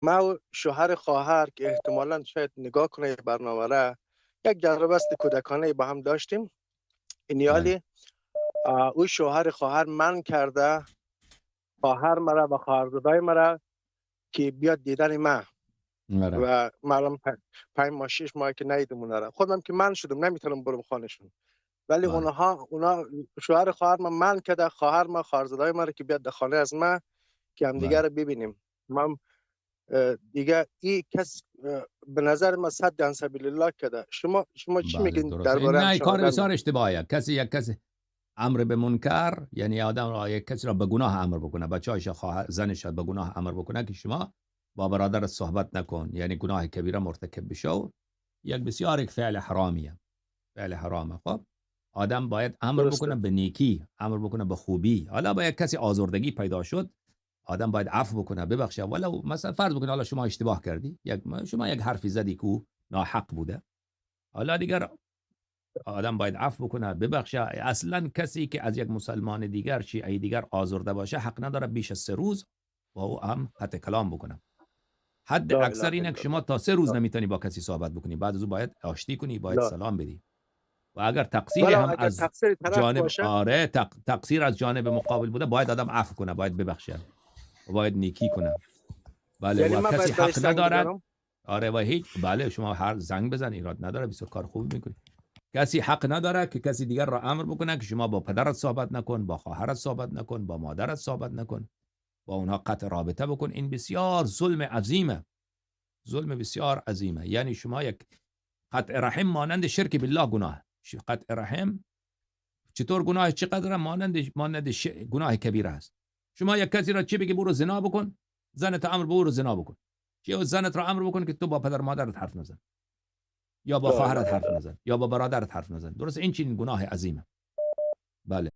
ما و شوهر خواهر که احتمالاً شاید نگاه کنه این برنامه را، یک جلسه است کودکانه با هم داشتیم. بله. اینیالی او شوهر خواهر من کرده خواهر مرا و خواهرزادای مرا که بیاد دیدن ما بله. و معلوم 5 ماه 6 ماه که ندیدم اونا را. خودم که من شدم نمیتونم برم خانهشون، ولی بله. اونا شوهر خواهر من کرده خواهر ما خواهرزادای ما را که بیاد در خانه از ما که هم دیگه بله. را ببینیم. من دیگه این کس به نظر ما صد در سبیل الله کرده. شما چی بله میگین درسته. این درباره نه کار همشاهدان بسیار ما؟ اشتباهیه. یک کسی امر به منکر، یعنی آدم را یک کسی را به گناه امر بکنه، بچه‌هاش خواهر زنش به گناه امر بکنه که شما با برادر صحبت نکن، یعنی گناه کبیره مرتکب بشو، یک بسیار یک فعل حرامیه. فعل حرامه. خب آدم باید امر درسته. بکنه به نیکی، امر بکنه به خوبی. حالا با یک کسی آزردگی پیدا شد، آدم باید عفو بکنه، ببخشه. ولو مثلا فرض بکنه حالا شما اشتباه کردی، شما یک حرفی زدی که ناحق بوده، حالا دیگر آدم باید عفو بکنه، ببخشه. اصلا کسی که از یک مسلمان دیگر شیعه دیگر آزرده باشه حق نداره بیش از 3 روز با او هم قطع کلام بکنه. حد لا اکثر اله اینه که الا شما الله. تا 3 روز لا, نمیتونی با کسی صحبت بکنی، بعد از او باید آشتی کنی، باید لا. سلام بدی. و اگر تقصیر ولو هم اگر از تقصیر طرف جانب باشه، تقصیر از جانب مقابل بوده، باید آدم عفو کنه، باید ببخشه و باید نیکی کنه. بله. یعنی و ما کسی باید بهش حق زنگ ندارد. بزنم. آره و هیچ. بله شما هر زنگ بزن، ایراد نداره، بسیار کار خوب میکنی. کسی حق نداره که کسی دیگر را امر بکنه که شما با پدرت صحبت نکن، با خواهرت صحبت نکن، با مادرت صحبت نکن، با اونها قطع رابطه بکن. این بسیار ظلم عظیمه، ظلم بسیار عظیمه. یعنی شما یک قطع رحم مانند شرک بالله گناه. قطع رحم چطور گناه؟ چقدر مانند گناه کبیره است. شما یک کسی را چی بگی؟ برو زنا بکن، زنت امر برو زنا بکن. چی زنت را امر بکن که تو با پدر مادرت حرف نزن، یا با لا اله خواهرت الا حرف الله. نزن، یا با برادرت حرف نزن. درست این چنین گناه عظیمه. بله.